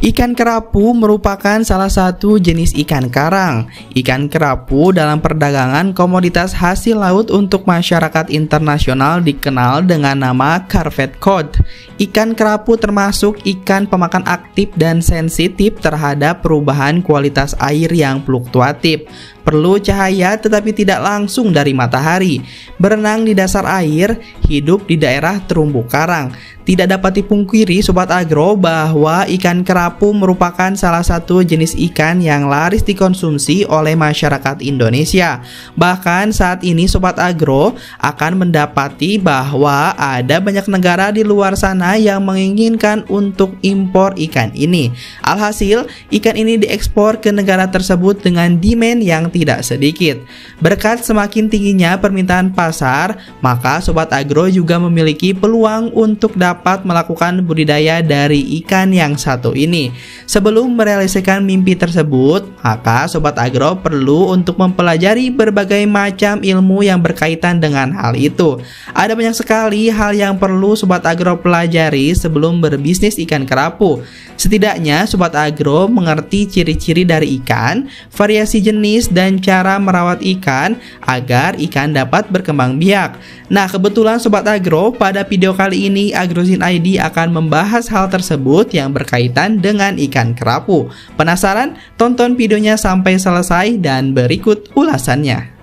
Ikan kerapu merupakan salah satu jenis ikan karang. Ikan kerapu dalam perdagangan komoditas hasil laut untuk masyarakat internasional dikenal dengan nama carpet cod. Ikan kerapu termasuk ikan pemakan aktif dan sensitif terhadap perubahan kualitas air yang fluktuatif. Perlu cahaya tetapi tidak langsung dari matahari. Berenang di dasar air, hidup di daerah terumbu karang. Tidak dapat dipungkiri Sobat Agro bahwa ikan kerapu merupakan salah satu jenis ikan yang laris dikonsumsi oleh masyarakat Indonesia. Bahkan saat ini Sobat Agro akan mendapati bahwa ada banyak negara di luar sana yang menginginkan untuk impor ikan ini. Alhasil, ikan ini diekspor ke negara tersebut dengan demand yang tidak sedikit. Berkat semakin tingginya permintaan pasar, maka Sobat Agro juga memiliki peluang untuk dapat melakukan budidaya dari ikan yang satu ini. Sebelum merealisasikan mimpi tersebut, maka Sobat Agro perlu untuk mempelajari berbagai macam ilmu yang berkaitan dengan hal itu. Ada banyak sekali hal yang perlu Sobat Agro pelajari sebelum berbisnis ikan kerapu. Setidaknya Sobat Agro mengerti ciri-ciri dari ikan, variasi jenis dan cara merawat ikan agar ikan dapat berkembang biak. Nah, kebetulan Sobat Agro, pada video kali ini Agrozin ID akan membahas hal tersebut yang berkaitan dengan ikan kerapu. Penasaran? Tonton videonya sampai selesai dan berikut ulasannya.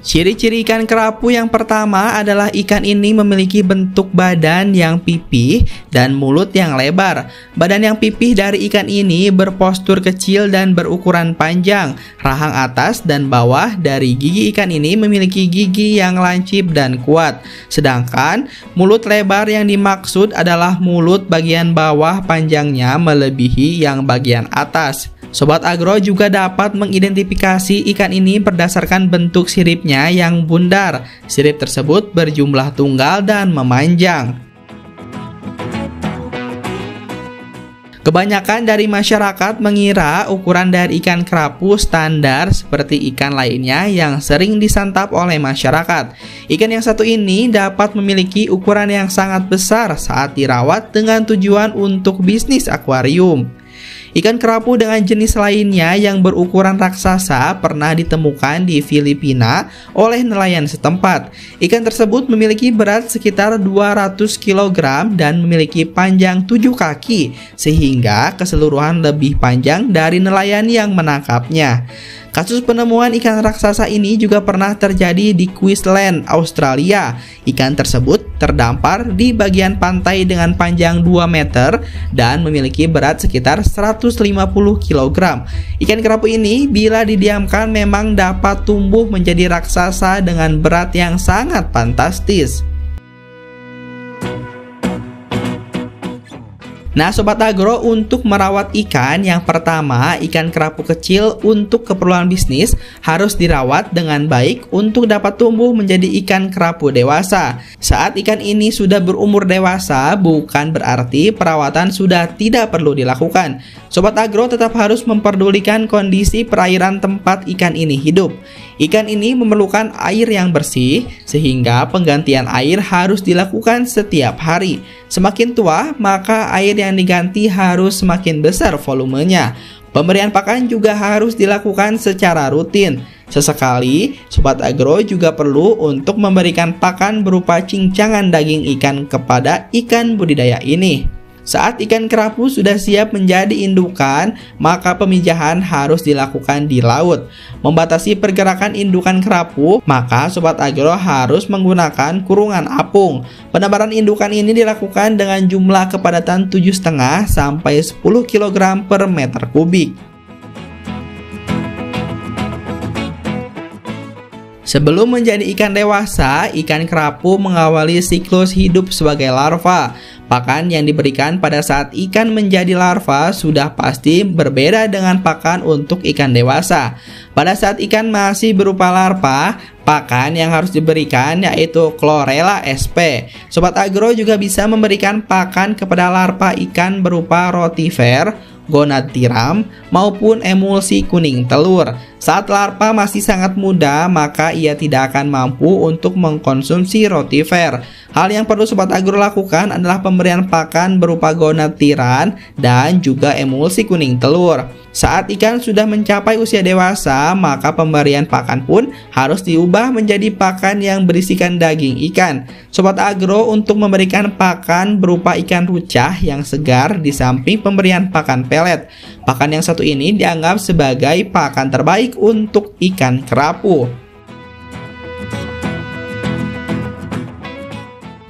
Ciri-ciri ikan kerapu yang pertama adalah ikan ini memiliki bentuk badan yang pipih dan mulut yang lebar. Badan yang pipih dari ikan ini berpostur kecil dan berukuran panjang. Rahang atas dan bawah dari gigi ikan ini memiliki gigi yang lancip dan kuat. Sedangkan mulut lebar yang dimaksud adalah mulut bagian bawah panjangnya melebihi yang bagian atas. Sobat Agro juga dapat mengidentifikasi ikan ini berdasarkan bentuk siripnya yang bundar. Sirip tersebut berjumlah tunggal dan memanjang. Kebanyakan dari masyarakat mengira ukuran dari ikan kerapu standar seperti ikan lainnya yang sering disantap oleh masyarakat. Ikan yang satu ini dapat memiliki ukuran yang sangat besar saat dirawat dengan tujuan untuk bisnis akuarium. Ikan kerapu dengan jenis lainnya yang berukuran raksasa pernah ditemukan di Filipina oleh nelayan setempat. Ikan tersebut memiliki berat sekitar 200 kg dan memiliki panjang 7 kaki, sehingga keseluruhan lebih panjang dari nelayan yang menangkapnya. Kasus penemuan ikan raksasa ini juga pernah terjadi di Queensland, Australia. Ikan tersebut terdampar di bagian pantai dengan panjang 2 meter dan memiliki berat sekitar 150 kg. Ikan kerapu ini bila didiamkan memang dapat tumbuh menjadi raksasa dengan berat yang sangat fantastis. Nah Sobat Agro, untuk merawat ikan, yang pertama ikan kerapu kecil untuk keperluan bisnis harus dirawat dengan baik untuk dapat tumbuh menjadi ikan kerapu dewasa. Saat ikan ini sudah berumur dewasa, bukan berarti perawatan sudah tidak perlu dilakukan. Sobat Agro tetap harus memperdulikan kondisi perairan tempat ikan ini hidup. Ikan ini memerlukan air yang bersih, sehingga penggantian air harus dilakukan setiap hari. Semakin tua, maka air yang diganti harus semakin besar volumenya. Pemberian pakan juga harus dilakukan secara rutin. Sesekali, Sobat Agro juga perlu untuk memberikan pakan berupa cincangan daging ikan kepada ikan budidaya ini. Saat ikan kerapu sudah siap menjadi indukan, maka pemijahan harus dilakukan di laut. Membatasi pergerakan indukan kerapu, maka Sobat Agro harus menggunakan kurungan apung. Penebaran indukan ini dilakukan dengan jumlah kepadatan 7,5 sampai 10 kg per meter kubik. Sebelum menjadi ikan dewasa, ikan kerapu mengawali siklus hidup sebagai larva. Pakan yang diberikan pada saat ikan menjadi larva sudah pasti berbeda dengan pakan untuk ikan dewasa. Pada saat ikan masih berupa larva, pakan yang harus diberikan yaitu Chlorella sp. Sobat Agro juga bisa memberikan pakan kepada larva ikan berupa rotifer, gonad tiram, maupun emulsi kuning telur. Saat larva masih sangat muda, maka ia tidak akan mampu untuk mengkonsumsi rotifer. Hal yang perlu Sobat Agro lakukan adalah pemberian pakan berupa gonad tiram dan juga emulsi kuning telur. Saat ikan sudah mencapai usia dewasa, maka pemberian pakan pun harus diubah menjadi pakan yang berisikan daging ikan. Sobat Agro untuk memberikan pakan berupa ikan rucah yang segar di samping pemberian pakan pelet. Pakan yang satu ini dianggap sebagai pakan terbaik untuk ikan kerapu.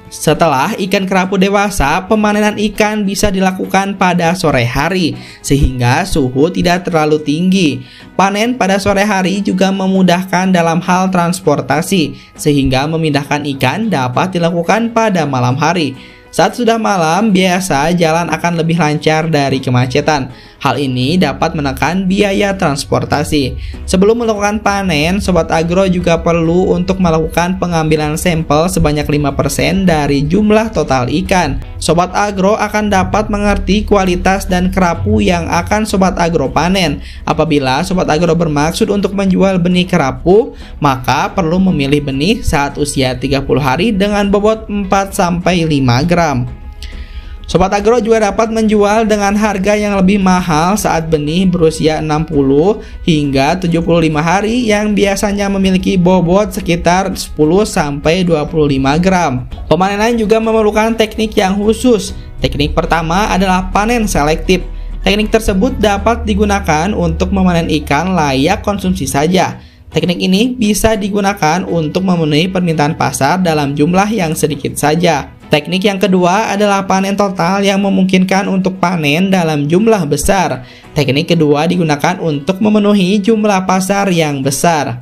Setelah ikan kerapu dewasa, pemanenan ikan bisa dilakukan pada sore hari sehingga suhu tidak terlalu tinggi. Panen pada sore hari juga memudahkan dalam hal transportasi sehingga memindahkan ikan dapat dilakukan pada malam hari. Saat sudah malam, biasa jalan akan lebih lancar dari kemacetan. Hal ini dapat menekan biaya transportasi. Sebelum melakukan panen, Sobat Agro juga perlu untuk melakukan pengambilan sampel sebanyak 5% dari jumlah total ikan. Sobat Agro akan dapat mengerti kualitas dan kerapu yang akan Sobat Agro panen. Apabila Sobat Agro bermaksud untuk menjual benih kerapu, maka perlu memilih benih saat usia 30 hari dengan bobot 4-5 gram. Sobat Agro juga dapat menjual dengan harga yang lebih mahal saat benih berusia 60 hingga 75 hari yang biasanya memiliki bobot sekitar 10-25 gram. Pemanenan juga memerlukan teknik yang khusus. Teknik pertama adalah panen selektif. Teknik tersebut dapat digunakan untuk memanen ikan layak konsumsi saja. Teknik ini bisa digunakan untuk memenuhi permintaan pasar dalam jumlah yang sedikit saja. Teknik yang kedua adalah panen total yang memungkinkan untuk panen dalam jumlah besar. Teknik kedua digunakan untuk memenuhi jumlah pasar yang besar.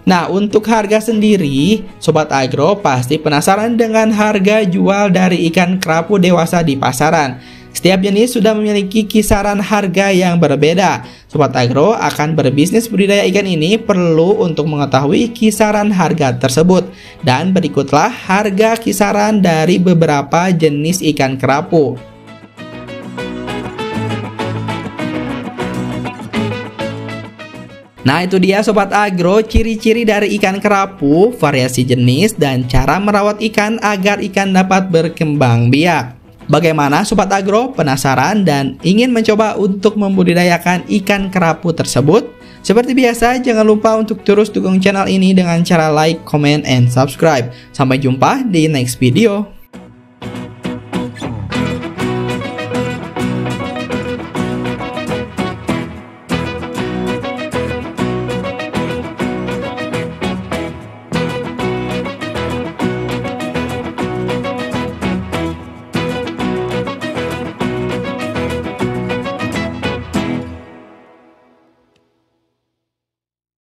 Nah, untuk harga sendiri, Sobat Agro pasti penasaran dengan harga jual dari ikan kerapu dewasa di pasaran. Setiap jenis sudah memiliki kisaran harga yang berbeda. Sobat Agro akan berbisnis budidaya ikan ini perlu untuk mengetahui kisaran harga tersebut. Dan berikutlah harga kisaran dari beberapa jenis ikan kerapu. Nah, itu dia Sobat Agro, ciri-ciri dari ikan kerapu, variasi jenis, dan cara merawat ikan agar ikan dapat berkembang biak. Bagaimana Sobat Agro? Penasaran dan ingin mencoba untuk membudidayakan ikan kerapu tersebut? Seperti biasa, jangan lupa untuk terus dukung channel ini dengan cara like, comment, and subscribe. Sampai jumpa di next video.